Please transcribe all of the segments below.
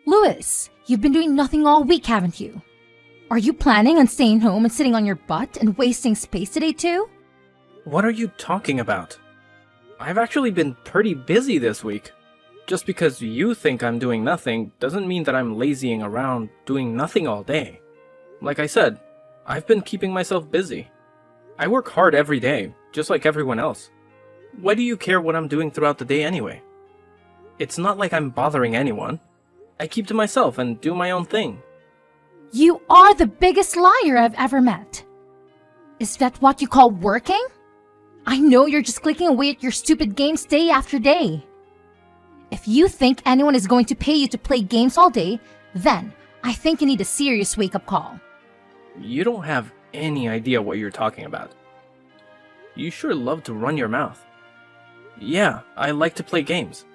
Louis, you've been doing nothing all week, haven't you? Are you planning on staying home and sitting on your butt and wasting space today too? What are you talking about? I've actually been pretty busy this week. Just because you think I'm doing nothing doesn't mean that I'm lazying around doing nothing all day. Like I said, I've been keeping myself busy. I work hard every day, just like everyone else. Why do you care what I'm doing throughout the day anyway? It's not like I'm bothering anyone. I keep to myself and do my own thing. You are the biggest liar I've ever met. Is that what you call working? I know you're just clicking away at your stupid games day after day. If you think anyone is going to pay you to play games all day, then I think you need a serious wake-up call. You don't have any idea what you're talking about. You sure love to run your mouth. Yeah, I like to play games.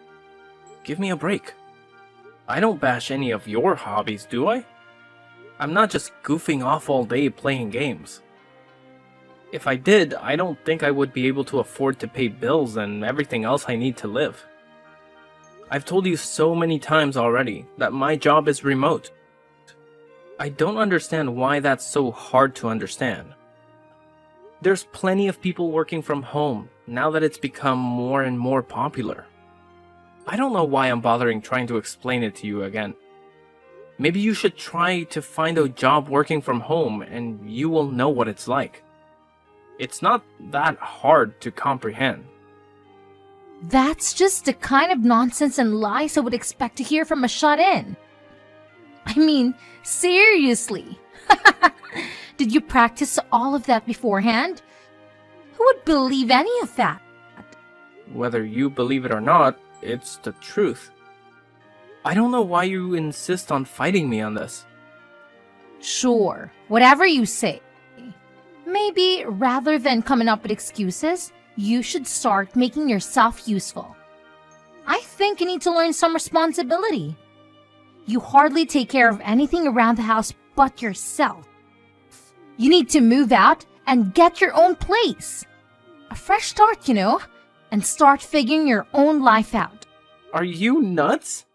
Give me a break. I don't bash any of your hobbies, do I? I'm not just goofing off all day playing games. If I did, I don't think I would be able to afford to pay bills and everything else I need to live. I've told you so many times already that my job is remote. I don't understand why that's so hard to understand. There's plenty of people working from home now that it's become more and more popular. I don't know why I'm bothering trying to explain it to you again. Maybe you should try to find a job working from home and you will know what it's like. It's not that hard to comprehend. That's just the kind of nonsense and lies I would expect to hear from a shut-in. I mean, seriously. Did you practice all of that beforehand? Who would believe any of that? Whether you believe it or not, it's the truth. I don't know why you insist on fighting me on this. Sure, whatever you say. Maybe rather than coming up with excuses, you should start making yourself useful. I think you need to learn some responsibility. You hardly take care of anything around the house but yourself. You need to move out and get your own place. A fresh start, and start figuring your own life out. Are you nuts?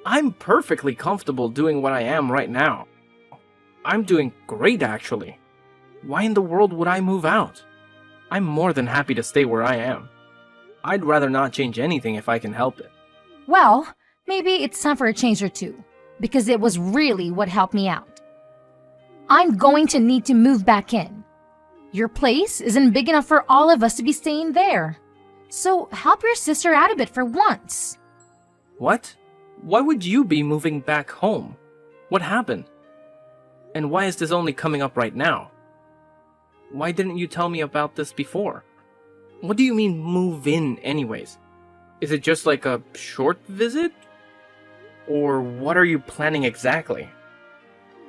I'm perfectly comfortable doing what I am right now. I'm doing great, actually. Why in the world would I move out? I'm more than happy to stay where I am. I'd rather not change anything if I can help it. Well, maybe it's time for a change or two, because it was really what helped me out. I'm going to need to move back in. Your place isn't big enough for all of us to be staying there. So help your sister out a bit for once. What? Why would you be moving back home? What happened? And why is this only coming up right now? Why didn't you tell me about this before? What do you mean move in anyways? Is it just like a short visit? Or what are you planning exactly?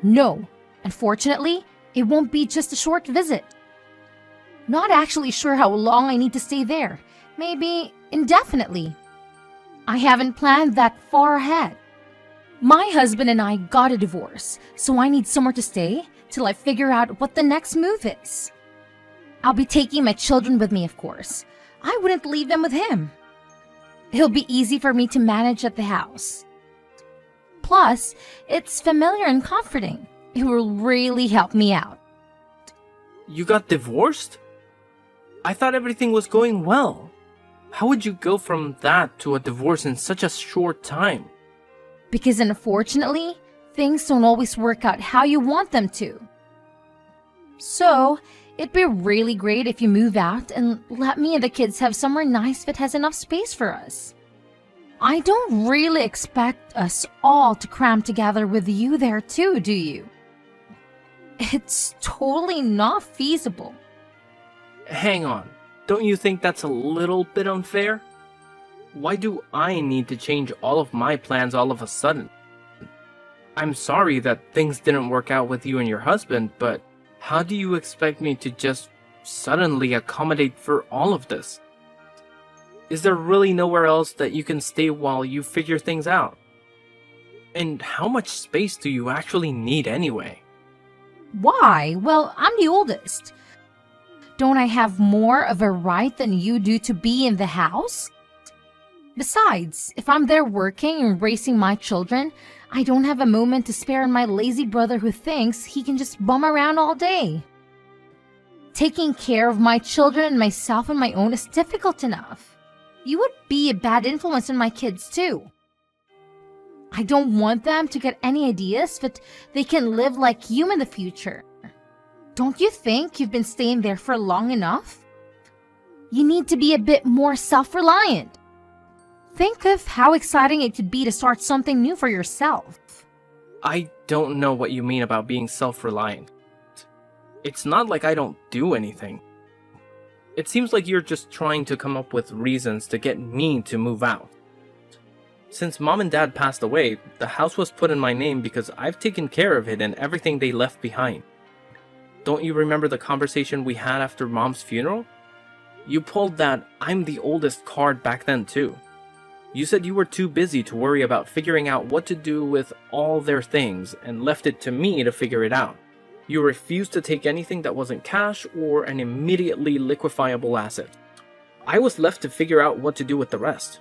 No, unfortunately, it won't be just a short visit. Not actually sure how long I need to stay there. Maybe indefinitely. I haven't planned that far ahead. My husband and I got a divorce, so I need somewhere to stay till I figure out what the next move is. I'll be taking my children with me, of course. I wouldn't leave them with him. It'll be easy for me to manage at the house. Plus, it's familiar and comforting. It will really help me out. You got divorced? I thought everything was going well. How would you go from that to a divorce in such a short time? Because unfortunately, things don't always work out how you want them to. So, it'd be really great if you move out and let me and the kids have somewhere nice that has enough space for us. I don't really expect us all to cram together with you there too, do you? It's totally not feasible. Hang on, don't you think that's a little bit unfair? Why do I need to change all of my plans all of a sudden? I'm sorry that things didn't work out with you and your husband, but how do you expect me to just suddenly accommodate for all of this? Is there really nowhere else that you can stay while you figure things out? And how much space do you actually need anyway? Why? Well, I'm the oldest. Don't I have more of a right than you do to be in the house? Besides, if I'm there working and raising my children, I don't have a moment to spare on my lazy brother who thinks he can just bum around all day. Taking care of my children and myself on my own is difficult enough. You would be a bad influence on my kids too. I don't want them to get any ideas that they can live like you in the future. Don't you think you've been staying there for long enough? You need to be a bit more self-reliant. Think of how exciting it could be to start something new for yourself. I don't know what you mean about being self-reliant. It's not like I don't do anything. It seems like you're just trying to come up with reasons to get me to move out. Since Mom and Dad passed away, the house was put in my name because I've taken care of it and everything they left behind. Don't you remember the conversation we had after Mom's funeral? You pulled that "I'm the oldest" card back then too. You said you were too busy to worry about figuring out what to do with all their things and left it to me to figure it out. You refused to take anything that wasn't cash or an immediately liquefiable asset. I was left to figure out what to do with the rest.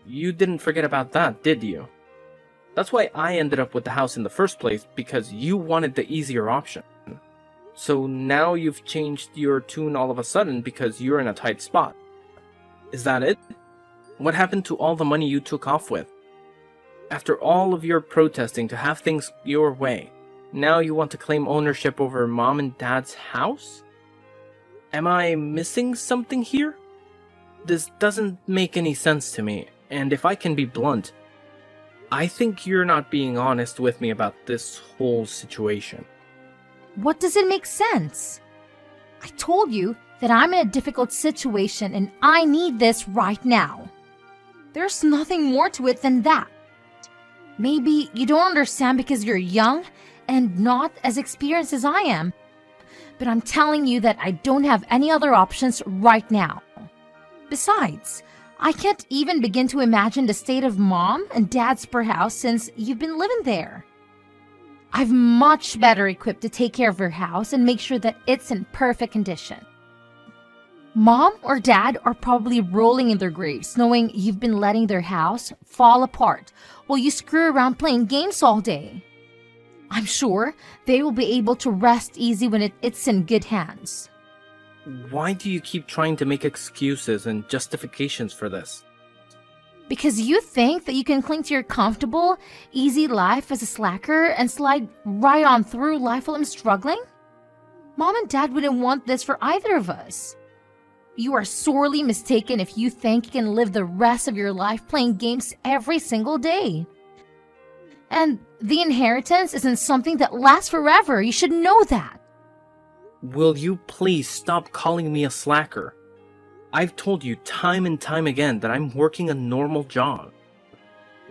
You didn't forget about that, did you? That's why I ended up with the house in the first place, because you wanted the easier option. So now you've changed your tune all of a sudden because you're in a tight spot. Is that it? What happened to all the money you took off with? After all of your protesting to have things your way, now you want to claim ownership over Mom and Dad's house? Am I missing something here? This doesn't make any sense to me, and if I can be blunt, I think you're not being honest with me about this whole situation. What does it make sense? I told you that I'm in a difficult situation and I need this right now. There's nothing more to it than that. Maybe you don't understand because you're young and not as experienced as I am, but I'm telling you that I don't have any other options right now. Besides, I can't even begin to imagine the state of Mom and Dad's spare house since you've been living there. I'm much better equipped to take care of your house and make sure that it's in perfect condition. Mom or Dad are probably rolling in their graves knowing you've been letting their house fall apart while you screw around playing games all day. I'm sure they will be able to rest easy when it's in good hands. Why do you keep trying to make excuses and justifications for this? Because you think that you can cling to your comfortable, easy life as a slacker and slide right on through life while I'm struggling? Mom and Dad wouldn't want this for either of us. You are sorely mistaken if you think you can live the rest of your life playing games every single day. And the inheritance isn't something that lasts forever. You should know that. Will you please stop calling me a slacker? I've told you time and time again that I'm working a normal job.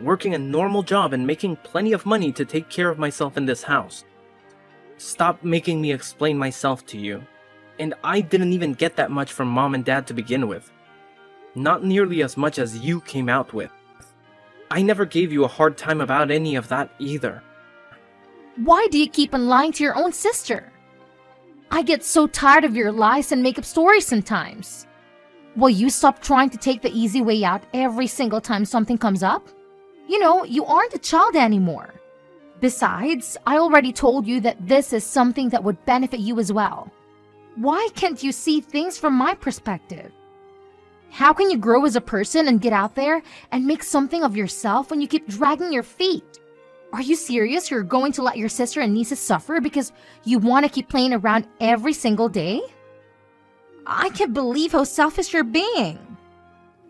Working a normal job and making plenty of money to take care of myself in this house. Stop making me explain myself to you. And I didn't even get that much from Mom and Dad to begin with. Not nearly as much as you came out with. I never gave you a hard time about any of that either. Why do you keep on lying to your own sister? I get so tired of your lies and make up stories sometimes. Will you stop trying to take the easy way out every single time something comes up? You know, you aren't a child anymore. Besides, I already told you that this is something that would benefit you as well. Why can't you see things from my perspective? How can you grow as a person and get out there and make something of yourself when you keep dragging your feet? Are you serious you're going to let your sister and nieces suffer because you want to keep playing around every single day? I can't believe how selfish you're being.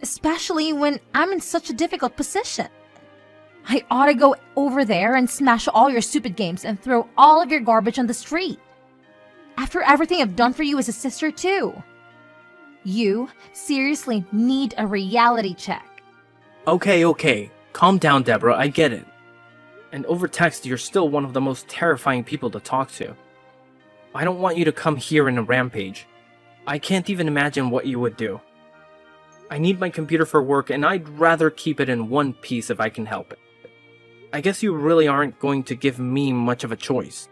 Especially when I'm in such a difficult position. I ought to go over there and smash all your stupid games and throw all of your garbage on the street. After everything I've done for you as a sister too. You seriously need a reality check. Okay. Calm down, Deborah, I get it. And over text, you're still one of the most terrifying people to talk to. I don't want you to come here in a rampage. I can't even imagine what you would do. I need my computer for work, and I'd rather keep it in one piece if I can help it. I guess you really aren't going to give me much of a choice.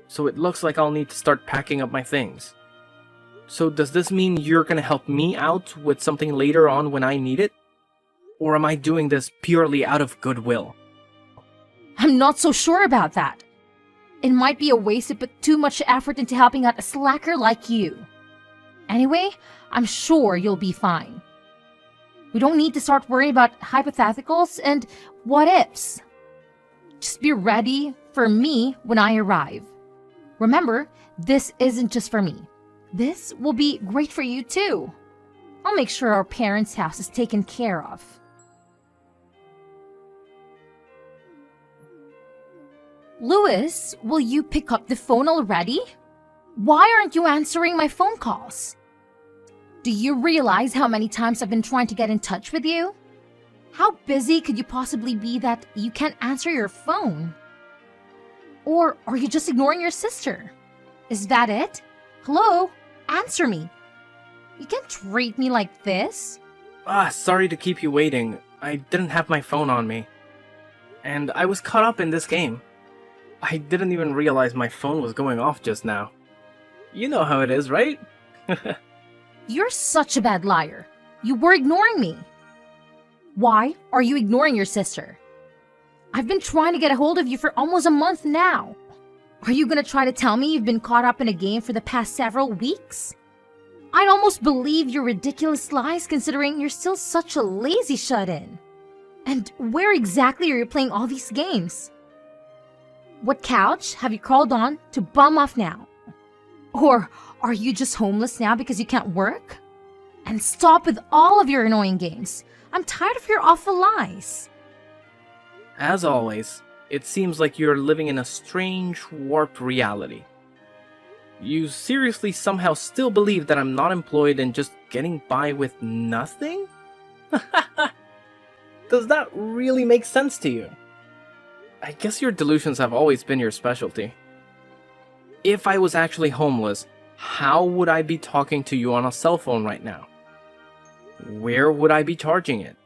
So it looks like I'll need to start packing up my things. So does this mean you're gonna help me out with something later on when I need it? Or am I doing this purely out of goodwill? I'm not so sure about that. It might be a waste to put too much effort into helping out a slacker like you. Anyway, I'm sure you'll be fine. We don't need to start worrying about hypotheticals and what-ifs. Just be ready for me when I arrive. Remember, this isn't just for me. This will be great for you too. I'll make sure our parents' house is taken care of. Louis, will you pick up the phone already? Why aren't you answering my phone calls? Do you realize how many times I've been trying to get in touch with you? How busy could you possibly be that you can't answer your phone? Or are you just ignoring your sister? Is that it? Hello? Answer me. You can't treat me like this. Sorry to keep you waiting. I didn't have my phone on me. And I was caught up in this game. I didn't even realize my phone was going off just now. You know how it is, right? You're such a bad liar. You were ignoring me. Why are you ignoring your sister? I've been trying to get a hold of you for almost a month now. Are you gonna try to tell me you've been caught up in a game for the past several weeks? I'd almost believe your ridiculous lies considering you're still such a lazy shut-in. And where exactly are you playing all these games? What couch have you crawled on to bum off now? Or are you just homeless now because you can't work? And stop with all of your annoying games. I'm tired of your awful lies. As always, it seems like you're living in a strange, warped reality. You seriously somehow still believe that I'm not employed and just getting by with nothing? Does that really make sense to you? I guess your delusions have always been your specialty. If I was actually homeless, how would I be talking to you on a cell phone right now? Where would I be charging it?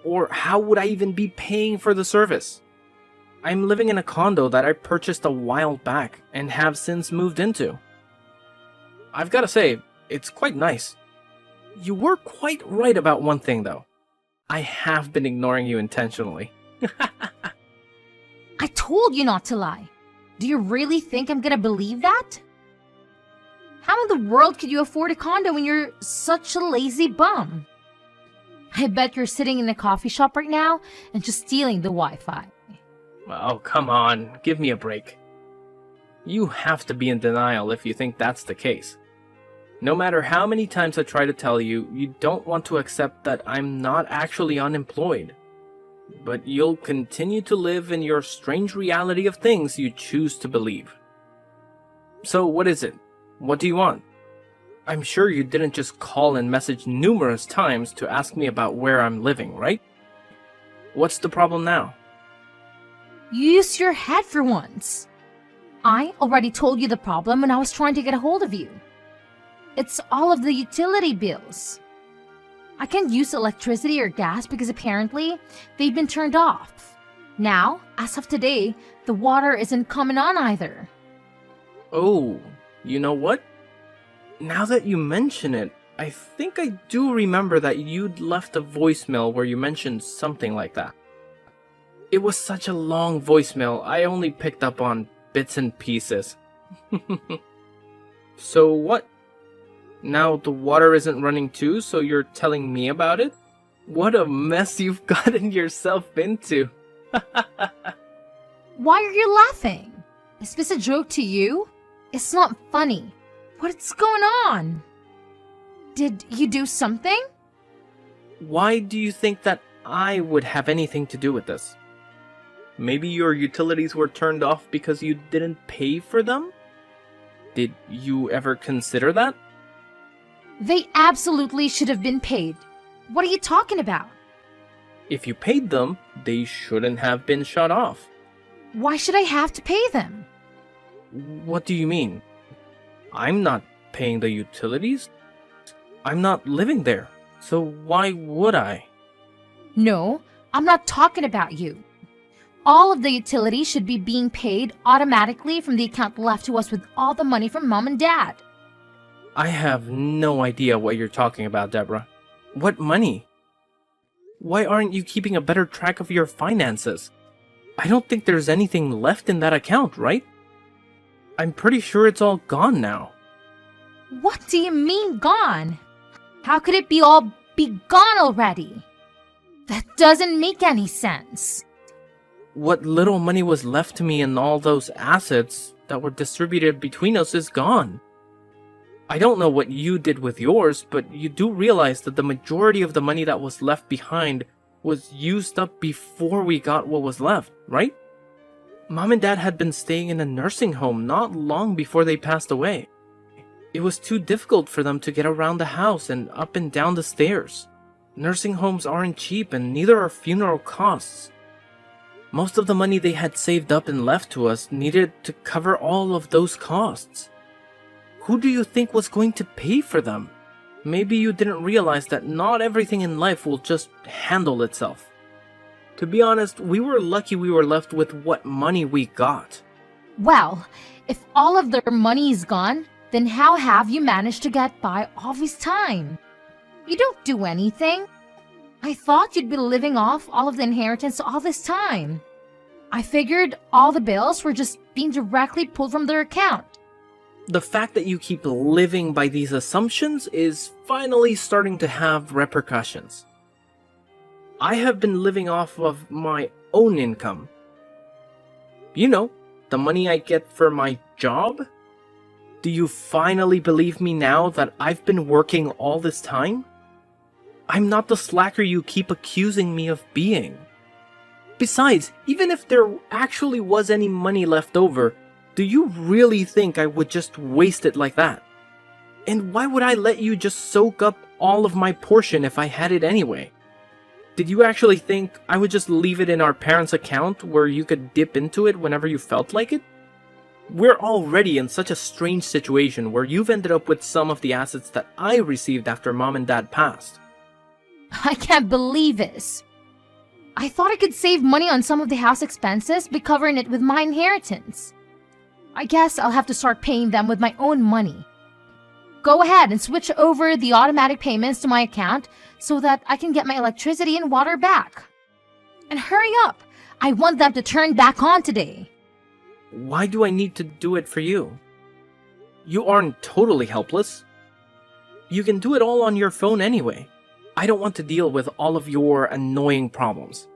Or how would I even be paying for the service? I'm living in a condo that I purchased a while back and have since moved into. I've gotta say, it's quite nice. You were quite right about one thing though. I have been ignoring you intentionally. I told you not to lie. Do you really think I'm gonna believe that? How in the world could you afford a condo when you're such a lazy bum? I bet you're sitting in a coffee shop right now and just stealing the Wi-Fi. Oh, come on, give me a break. You have to be in denial if you think that's the case. No matter how many times I try to tell you, you don't want to accept that I'm not actually unemployed. But you'll continue to live in your strange reality of things you choose to believe. So what is it? What do you want? I'm sure you didn't just call and message numerous times to ask me about where I'm living, right? What's the problem now? Use your head for once. I already told you the problem when I was trying to get a hold of you. It's all of the utility bills. I can't use electricity or gas because apparently they've been turned off. Now, as of today, the water isn't coming on either. Oh, you know what? Now that you mention it, I think I do remember that you'd left a voicemail where you mentioned something like that. It was such a long voicemail, I only picked up on bits and pieces. So what? Now the water isn't running too, so you're telling me about it? What a mess you've gotten yourself into. Why are you laughing? Is this a joke to you? It's not funny. What's going on? Did you do something? Why do you think that I would have anything to do with this? Maybe your utilities were turned off because you didn't pay for them? Did you ever consider that? They absolutely should have been paid. What are you talking about? If you paid them, they shouldn't have been shut off. Why should I have to pay them? What do you mean? I'm not paying the utilities. I'm not living there, so why would I? No, I'm not talking about you. All of the utilities should be being paid automatically from the account left to us with all the money from Mom and Dad. I have no idea what you're talking about, Deborah. What money? Why aren't you keeping a better track of your finances? I don't think there's anything left in that account, right? I'm pretty sure it's all gone now. What do you mean gone? How could it be gone already? That doesn't make any sense. What little money was left to me in all those assets that were distributed between us is gone. I don't know what you did with yours, but you do realize that the majority of the money that was left behind was used up before we got what was left, right? Mom and Dad had been staying in a nursing home not long before they passed away. It was too difficult for them to get around the house and up and down the stairs. Nursing homes aren't cheap, and neither are funeral costs. Most of the money they had saved up and left to us needed to cover all of those costs. Who do you think was going to pay for them? Maybe you didn't realize that not everything in life will just handle itself. To be honest, we were lucky we were left with what money we got. Well, if all of their money is gone, then how have you managed to get by all this time? You don't do anything. I thought you'd be living off all of the inheritance all this time. I figured all the bills were just being directly pulled from their account. The fact that you keep living by these assumptions is finally starting to have repercussions. I have been living off of my own income. You know, the money I get for my job? Do you finally believe me now that I've been working all this time? I'm not the slacker you keep accusing me of being. Besides, even if there actually was any money left over, do you really think I would just waste it like that? And why would I let you just soak up all of my portion if I had it anyway? Did you actually think I would just leave it in our parents' account where you could dip into it whenever you felt like it? We're already in such a strange situation where you've ended up with some of the assets that I received after Mom and Dad passed. I can't believe this. I thought I could save money on some of the house expenses by covering it with my inheritance. I guess I'll have to start paying them with my own money. Go ahead and switch over the automatic payments to my account so that I can get my electricity and water back. And hurry up! I want them to turn back on today. Why do I need to do it for you? You aren't totally helpless. You can do it all on your phone anyway. I don't want to deal with all of your annoying problems.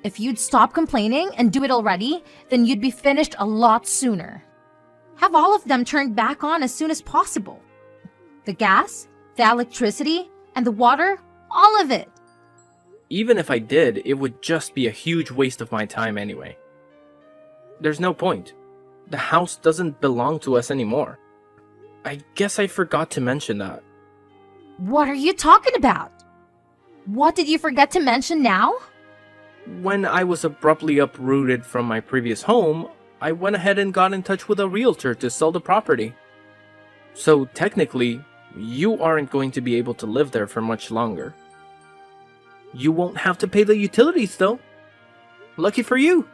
If you'd stop complaining and do it already, then you'd be finished a lot sooner. Have all of them turned back on as soon as possible. The gas, the electricity, and the water, all of it. Even if I did, it would just be a huge waste of my time anyway. There's no point. The house doesn't belong to us anymore. I guess I forgot to mention that. What are you talking about? What did you forget to mention now? When I was abruptly uprooted from my previous home, I went ahead and got in touch with a realtor to sell the property. So technically, you aren't going to be able to live there for much longer. You won't have to pay the utilities though. Lucky for you.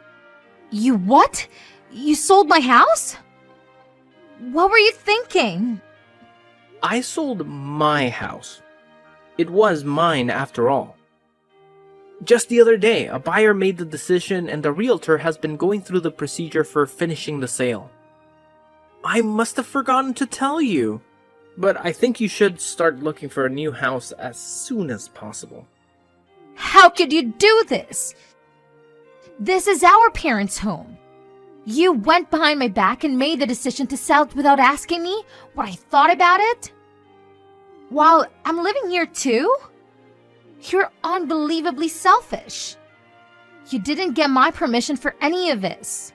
You what? You sold my house? What were you thinking? I sold my house. It was mine after all. Just the other day, a buyer made the decision and the realtor has been going through the procedure for finishing the sale. I must have forgotten to tell you, but I think you should start looking for a new house as soon as possible. How could you do this? This is our parents' home. You went behind my back and made the decision to sell it without asking me what I thought about it? While I'm living here too? You're unbelievably selfish. You didn't get my permission for any of this.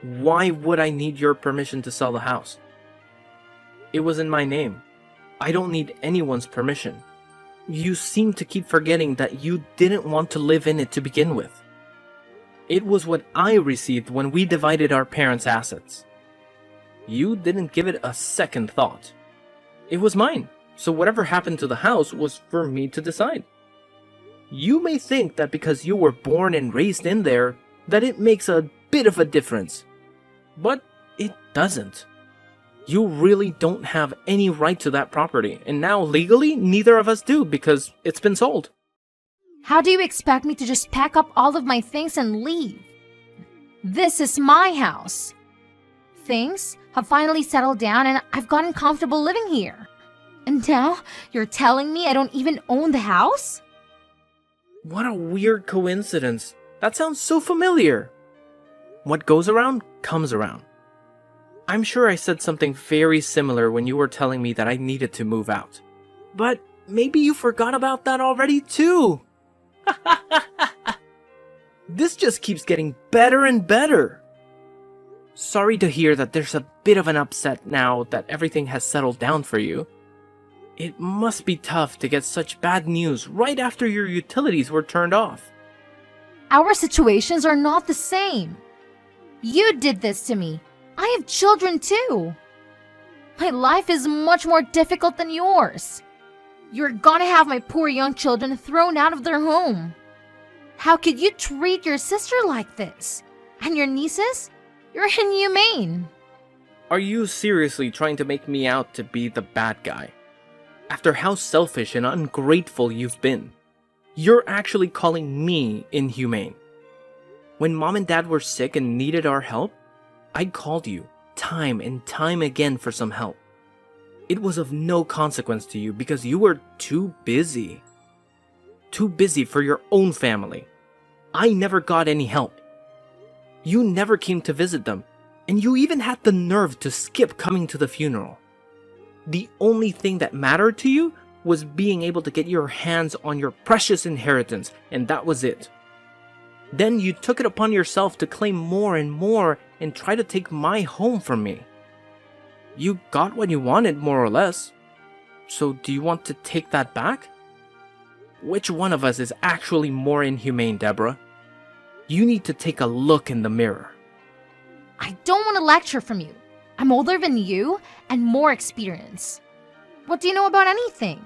Why would I need your permission to sell the house? It was in my name. I don't need anyone's permission. You seem to keep forgetting that you didn't want to live in it to begin with. It was what I received when we divided our parents' assets. You didn't give it a second thought. It was mine, so whatever happened to the house was for me to decide. You may think that because you were born and raised in there, that it makes a bit of a difference. But it doesn't. You really don't have any right to that property, and now legally, neither of us do because it's been sold. How do you expect me to just pack up all of my things and leave? This is my house. Things have finally settled down and I've gotten comfortable living here. And now you're telling me I don't even own the house? What a weird coincidence. That sounds so familiar. What goes around comes around. I'm sure I said something very similar when you were telling me that I needed to move out. But maybe you forgot about that already too. This just keeps getting better and better. Sorry to hear that there's a bit of an upset now that everything has settled down for you. It must be tough to get such bad news right after your utilities were turned off. Our situations are not the same. You did this to me. I have children too. My life is much more difficult than yours. You're gonna have my poor young children thrown out of their home. How could you treat your sister like this? And your nieces? You're inhumane. Are you seriously trying to make me out to be the bad guy? After how selfish and ungrateful you've been, you're actually calling me inhumane. When Mom and Dad were sick and needed our help, I called you time and time again for some help. It was of no consequence to you because you were too busy. Too busy for your own family. I never got any help. You never came to visit them, and you even had the nerve to skip coming to the funeral. The only thing that mattered to you was being able to get your hands on your precious inheritance, and that was it. Then you took it upon yourself to claim more and more and try to take my home from me. You got what you wanted, more or less. So do you want to take that back? Which one of us is actually more inhumane, Deborah? You need to take a look in the mirror. I don't want to lecture from you. I'm older than you and more experienced. What do you know about anything?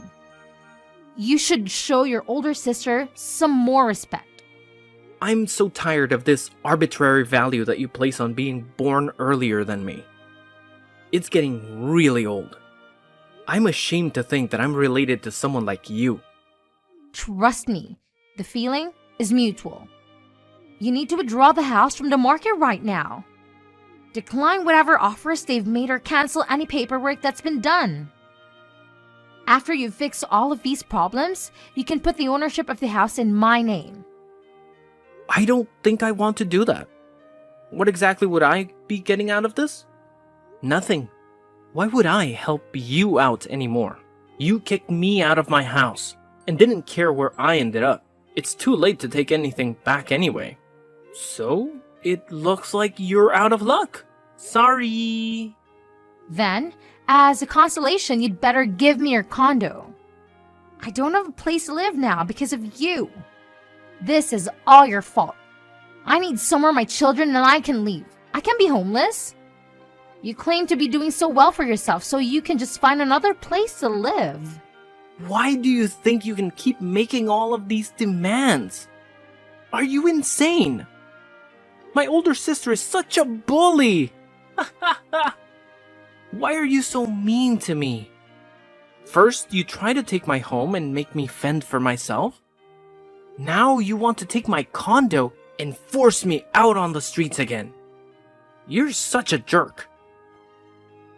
You should show your older sister some more respect. I'm so tired of this arbitrary value that you place on being born earlier than me. It's getting really old. I'm ashamed to think that I'm related to someone like you. Trust me, the feeling is mutual. You need to withdraw the house from the market right now. Decline whatever offers they've made or cancel any paperwork that's been done. After you fix all of these problems, you can put the ownership of the house in my name. I don't think I want to do that. What exactly would I be getting out of this? Nothing. Why would I help you out anymore? You kicked me out of my house and didn't care where I ended up. It's too late to take anything back anyway. So, it looks like you're out of luck. Sorry. Then, as a consolation, you'd better give me your condo. I don't have a place to live now because of you. This is all your fault. I need somewhere my children and I can leave. I can't be homeless. You claim to be doing so well for yourself, so you can just find another place to live. Why do you think you can keep making all of these demands? Are you insane? My older sister is such a bully. Why are you so mean to me? First, you try to take my home and make me fend for myself. Now you want to take my condo and force me out on the streets again. You're such a jerk.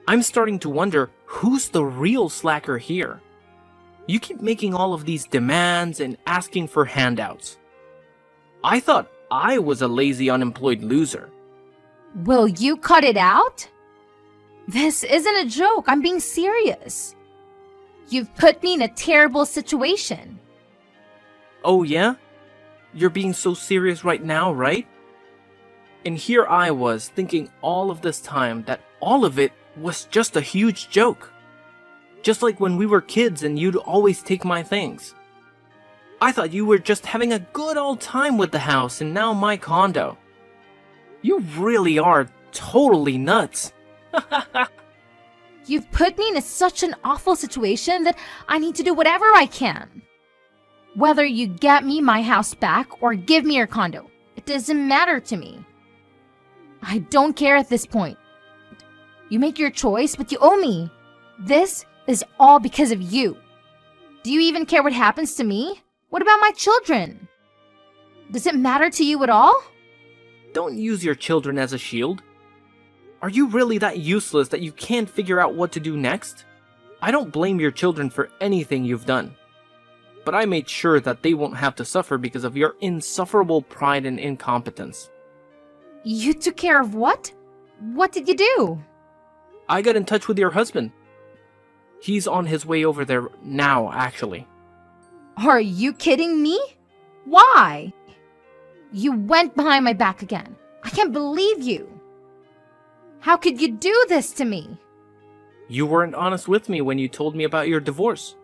I'm starting to wonder who's the real slacker here. You keep making all of these demands and asking for handouts. I thought I was a lazy, unemployed loser. Will you cut it out? This isn't a joke. I'm being serious. You've put me in a terrible situation. Oh yeah? You're being so serious right now, right? And here I was thinking all of this time that all of it was just a huge joke. Just like when we were kids and you'd always take my things. I thought you were just having a good old time with the house and now my condo. You really are totally nuts. You've put me in such an awful situation that I need to do whatever I can. Whether you get me my house back or give me your condo, it doesn't matter to me. I don't care at this point. You make your choice, but you owe me. This is all because of you. Do you even care what happens to me? What about my children? Does it matter to you at all? Don't use your children as a shield. Are you really that useless that you can't figure out what to do next? I don't blame your children for anything you've done. But I made sure that they won't have to suffer because of your insufferable pride and incompetence. You took care of what? What did you do? I got in touch with your husband. He's on his way over there now, actually. Are you kidding me? Why? You went behind my back again. I can't believe you. How could you do this to me? You weren't honest with me when you told me about your divorce.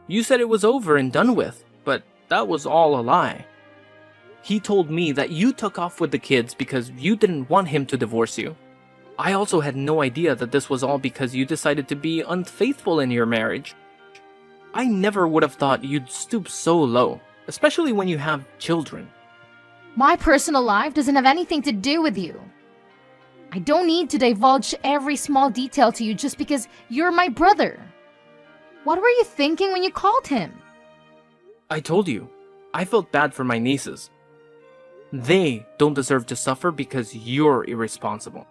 You said it was over and done with, but that was all a lie. He told me that you took off with the kids because you didn't want him to divorce you. I also had no idea that this was all because you decided to be unfaithful in your marriage. I never would have thought you'd stoop so low, especially when you have children. My personal life doesn't have anything to do with you. I don't need to divulge every small detail to you just because you're my brother. What were you thinking when you called him? I told you, I felt bad for my nieces. They don't deserve to suffer because you're irresponsible.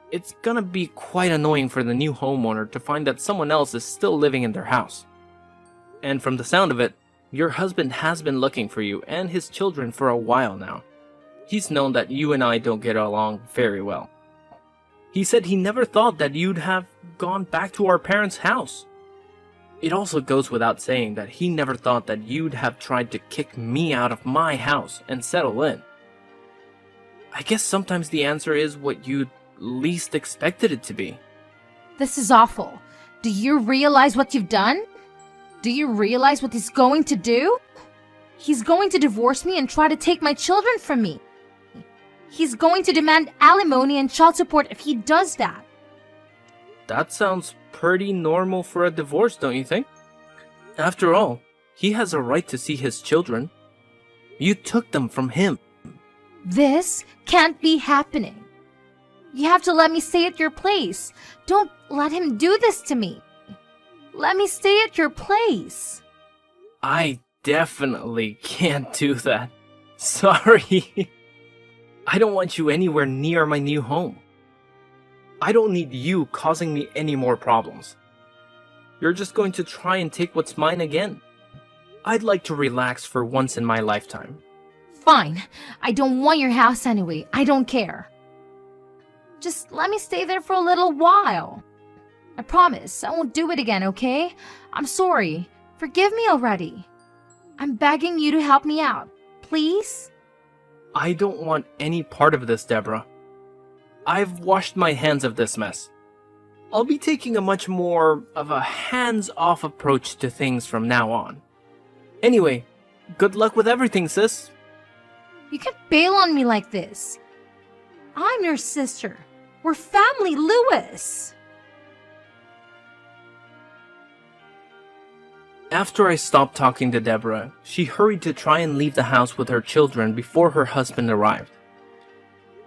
It's gonna be quite annoying for the new homeowner to find that someone else is still living in their house. And from the sound of it, your husband has been looking for you and his children for a while now. He's known that you and I don't get along very well. He said he never thought that you'd have gone back to our parents' house. It also goes without saying that he never thought that you'd have tried to kick me out of my house and settle in. I guess sometimes the answer is what you'd least expected it to be. This is awful. Do you realize what you've done? Do you realize what he's going to do? He's going to divorce me and try to take my children from me. He's going to demand alimony and child support if he does that. That sounds pretty normal for a divorce, don't you think? After all, he has a right to see his children. You took them from him. This can't be happening. You have to let me stay at your place. Don't let him do this to me. Let me stay at your place. I definitely can't do that. Sorry. I don't want you anywhere near my new home. I don't need you causing me any more problems. You're just going to try and take what's mine again. I'd like to relax for once in my lifetime. Fine. I don't want your house anyway. I don't care. Just let me stay there for a little while. I promise I won't do it again, okay? I'm sorry. Forgive me already. I'm begging you to help me out. Please? I don't want any part of this, Deborah. I've washed my hands of this mess. I'll be taking a much more of a hands-off approach to things from now on. Anyway, good luck with everything, sis. You can't bail on me like this. I'm your sister. We're family, Louis. After I stopped talking to Deborah, she hurried to try and leave the house with her children before her husband arrived.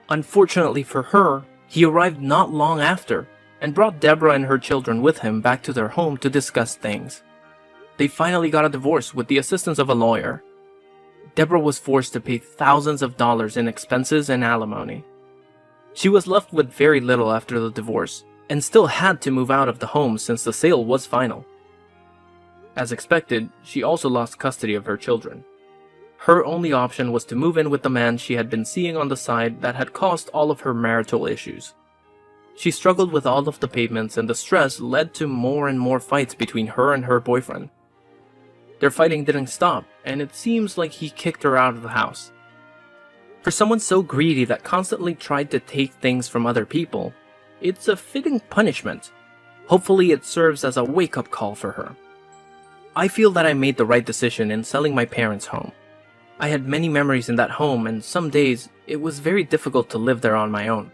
Unfortunately for her, he arrived not long after and brought Deborah and her children with him back to their home to discuss things. They finally got a divorce with the assistance of a lawyer. Deborah was forced to pay thousands of dollars in expenses and alimony. She was left with very little after the divorce and still had to move out of the home since the sale was final. As expected, she also lost custody of her children. Her only option was to move in with the man she had been seeing on the side that had caused all of her marital issues. She struggled with all of the payments, and the stress led to more and more fights between her and her boyfriend. Their fighting didn't stop, and it seems like he kicked her out of the house. For someone so greedy that constantly tried to take things from other people, it's a fitting punishment. Hopefully it serves as a wake-up call for her. I feel that I made the right decision in selling my parents' home. I had many memories in that home, and some days it was very difficult to live there on my own.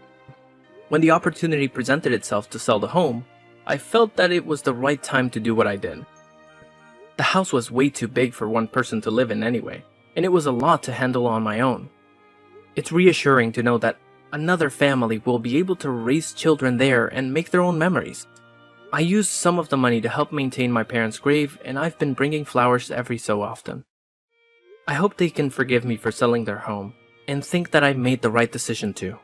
When the opportunity presented itself to sell the home, I felt that it was the right time to do what I did. The house was way too big for one person to live in anyway, and it was a lot to handle on my own. It's reassuring to know that another family will be able to raise children there and make their own memories. I used some of the money to help maintain my parents' grave, and I've been bringing flowers every so often. I hope they can forgive me for selling their home and think that I made the right decision too.